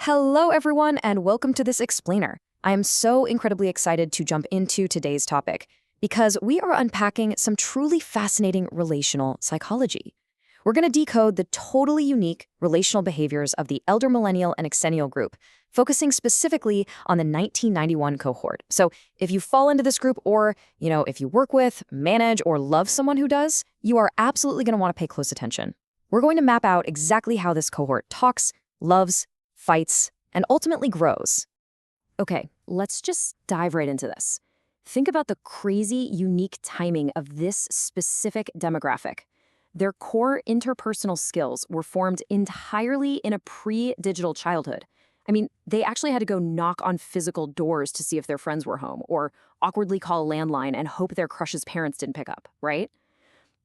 Hello, everyone, and welcome to this explainer. I am so incredibly excited to jump into today's topic because we are unpacking some truly fascinating relational psychology. We're going to decode the totally unique relational behaviors of the Elder Millennial and Xennial group, focusing specifically on the 1991 cohort. So if you fall into this group or, if you work with, manage, or love someone who does, you are absolutely going to want to pay close attention. We're going to map out exactly how this cohort talks, loves, fights, and ultimately grows. Okay, let's just dive right into this. Think about the crazy, unique timing of this specific demographic. Their core interpersonal skills were formed entirely in a pre-digital childhood. I mean, they actually had to go knock on physical doors to see if their friends were home, or awkwardly call a landline and hope their crush's parents didn't pick up, right?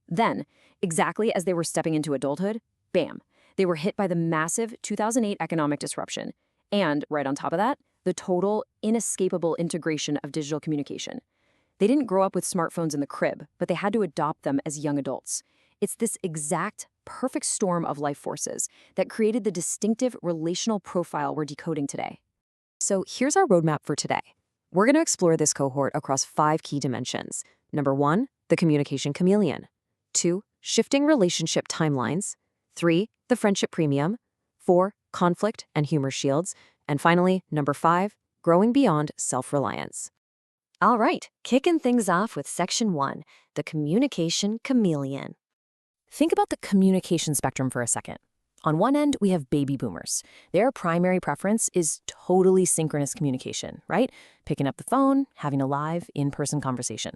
Then, exactly as they were stepping into adulthood, bam, they were hit by the massive 2008 economic disruption. And, right on top of that, the total, inescapable integration of digital communication. They didn't grow up with smartphones in the crib, but they had to adopt them as young adults. It's this exact, perfect storm of life forces that created the distinctive relational profile we're decoding today. So here's our roadmap for today. We're going to explore this cohort across 5 key dimensions. Number 1, the communication chameleon. 2, shifting relationship timelines. 3, the friendship premium. 4, conflict and humor shields. And finally, number 5, growing beyond self-reliance. All right, kicking things off with section 1, the communication chameleon. Think about the communication spectrum for a second. On one end, we have baby boomers. Their primary preference is totally synchronous communication, right? Picking up the phone, having a live, in-person conversation.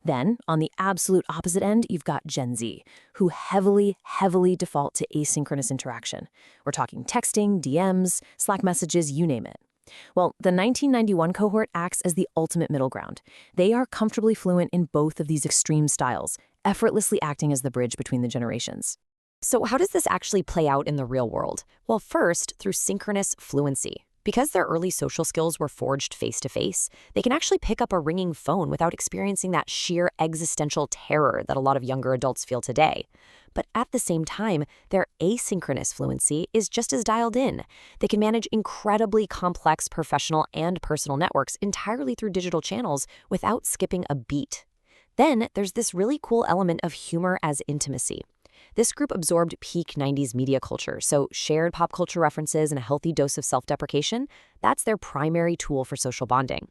Then, on the absolute opposite end, you've got Gen Z, who heavily default to asynchronous interaction. We're talking texting, DMs, Slack messages, you name it. Well, the 1991 cohort acts as the ultimate middle ground. They are comfortably fluent in both of these extreme styles, effortlessly acting as the bridge between the generations. So how does this actually play out in the real world? Well, first, through synchronous fluency. Because their early social skills were forged face-to-face, they can actually pick up a ringing phone without experiencing that sheer existential terror that a lot of younger adults feel today. But at the same time, their asynchronous fluency is just as dialed in. They can manage incredibly complex professional and personal networks entirely through digital channels without skipping a beat. Then there's this really cool element of humor as intimacy. This group absorbed peak 90s media culture, so shared pop culture references and a healthy dose of self-deprecation, that's their primary tool for social bonding.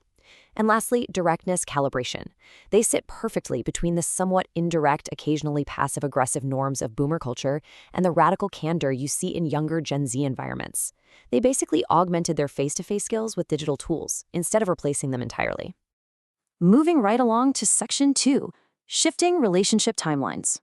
And lastly, directness calibration. They sit perfectly between the somewhat indirect, occasionally passive-aggressive norms of boomer culture and the radical candor you see in younger Gen Z environments. They basically augmented their face-to-face skills with digital tools, instead of replacing them entirely. Moving right along to section 2, shifting relationship timelines.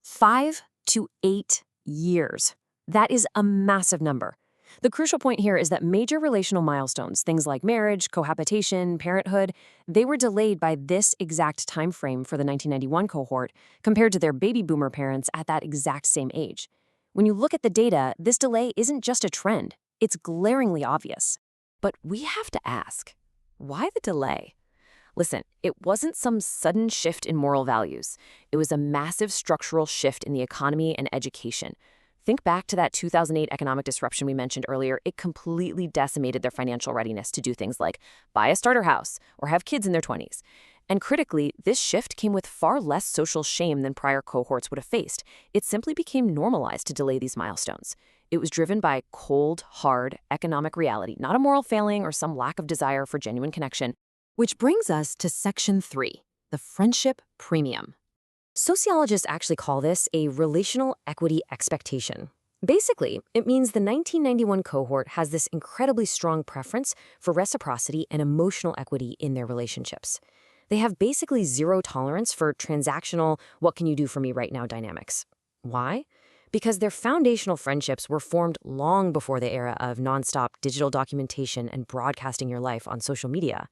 5 to 8 years. That is a massive number. The crucial point here is that major relational milestones, things like marriage, cohabitation, parenthood, they were delayed by this exact time frame for the 1991 cohort compared to their baby boomer parents at that exact same age. When you look at the data, this delay isn't just a trend, it's glaringly obvious. But we have to ask, why the delay? Listen, it wasn't some sudden shift in moral values. It was a massive structural shift in the economy and education. Think back to that 2008 economic disruption we mentioned earlier. It completely decimated their financial readiness to do things like buy a starter house or have kids in their 20s. And critically, this shift came with far less social shame than prior cohorts would have faced. It simply became normalized to delay these milestones. It was driven by cold, hard economic reality, not a moral failing or some lack of desire for genuine connection. Which brings us to section 3, the friendship premium. Sociologists actually call this a relational equity expectation. Basically, it means the 1991 cohort has this incredibly strong preference for reciprocity and emotional equity in their relationships. They have basically zero tolerance for transactional, what can you do for me right now dynamics. Why? Because their foundational friendships were formed long before the era of nonstop digital documentation and broadcasting your life on social media.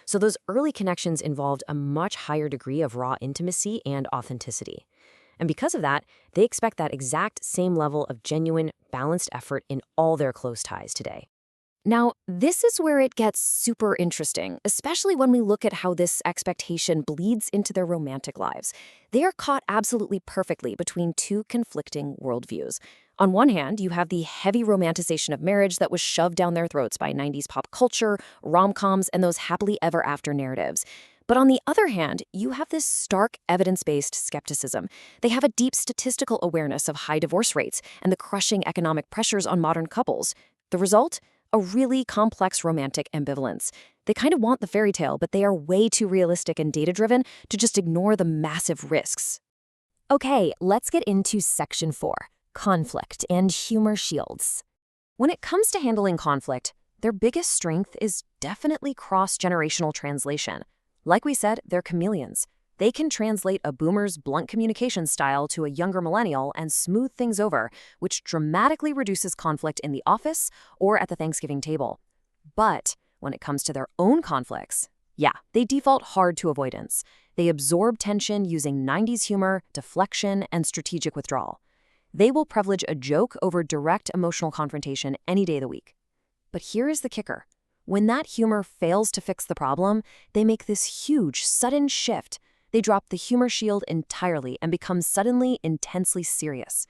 So those early connections involved a much higher degree of raw intimacy and authenticity. And because of that, they expect that exact same level of genuine, balanced effort in all their close ties today. Now, this is where it gets super interesting, especially when we look at how this expectation bleeds into their romantic lives. They are caught absolutely perfectly between two conflicting worldviews. On one hand, you have the heavy romanticization of marriage that was shoved down their throats by 90s pop culture, rom-coms, and those happily ever after narratives. But on the other hand, you have this stark evidence-based skepticism. They have a deep statistical awareness of high divorce rates and the crushing economic pressures on modern couples. The result? A really complex romantic ambivalence. They kind of want the fairy tale, but they are way too realistic and data-driven to just ignore the massive risks. Okay, let's get into Section 4, conflict and humor shields. When it comes to handling conflict, their biggest strength is definitely cross-generational translation. Like we said, they're chameleons. They can translate a boomer's blunt communication style to a younger millennial and smooth things over, which dramatically reduces conflict in the office or at the Thanksgiving table. But when it comes to their own conflicts, yeah, they default hard to avoidance. They absorb tension using 90s humor, deflection, and strategic withdrawal. They will privilege a joke over direct emotional confrontation any day of the week. But here is the kicker. When that humor fails to fix the problem, they make this huge, sudden shift. They drop the humor shield entirely and become suddenly intensely serious.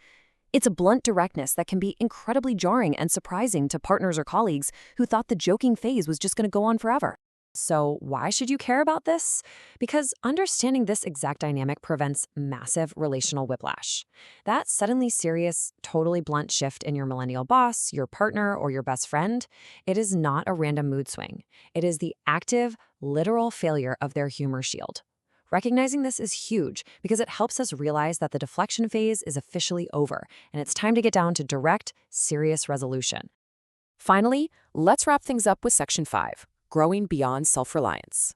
It's a blunt directness that can be incredibly jarring and surprising to partners or colleagues who thought the joking phase was just going to go on forever. So why should you care about this? Because understanding this exact dynamic prevents massive relational whiplash. That suddenly serious, totally blunt shift in your millennial boss, your partner, or your best friend, it is not a random mood swing. It is the active, literal failure of their humor shield. Recognizing this is huge because it helps us realize that the deflection phase is officially over, and it's time to get down to direct, serious resolution. Finally, let's wrap things up with Section 5. Growing beyond self-reliance.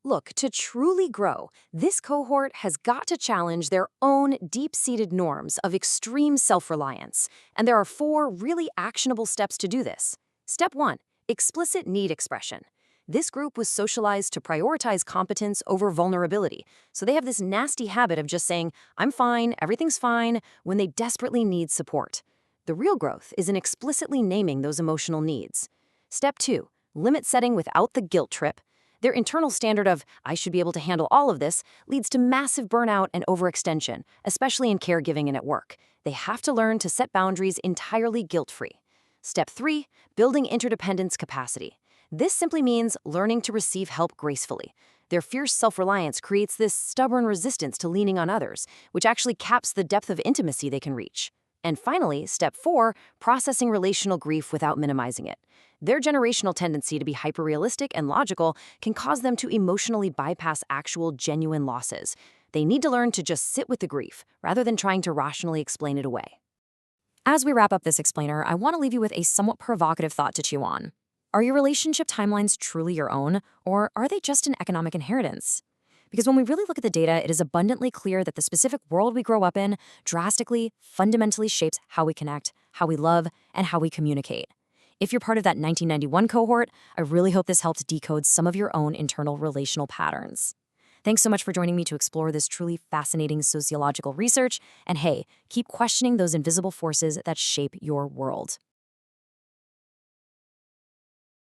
Look, to truly grow, this cohort has got to challenge their own deep-seated norms of extreme self-reliance. And there are 4 really actionable steps to do this. Step 1, explicit need expression. This group was socialized to prioritize competence over vulnerability. So they have this nasty habit of just saying, I'm fine, everything's fine, when they desperately need support. The real growth is in explicitly naming those emotional needs. Step 2, limit setting without the guilt trip. Their internal standard of, I should be able to handle all of this, leads to massive burnout and overextension, especially in caregiving and at work. They have to learn to set boundaries entirely guilt-free. Step 3, building interdependence capacity. This simply means learning to receive help gracefully. Their fierce self-reliance creates this stubborn resistance to leaning on others, which actually caps the depth of intimacy they can reach. And finally, step 4, processing relational grief without minimizing it. Their generational tendency to be hyper-realistic and logical can cause them to emotionally bypass actual, genuine losses. They need to learn to just sit with the grief, rather than trying to rationally explain it away. As we wrap up this explainer, I want to leave you with a somewhat provocative thought to chew on. Are your relationship timelines truly your own, or are they just an economic inheritance? Because when we really look at the data, it is abundantly clear that the specific world we grow up in drastically, fundamentally shapes how we connect, how we love, and how we communicate. If you're part of that 1991 cohort, I really hope this helps decode some of your own internal relational patterns. Thanks so much for joining me to explore this truly fascinating sociological research. And hey, keep questioning those invisible forces that shape your world.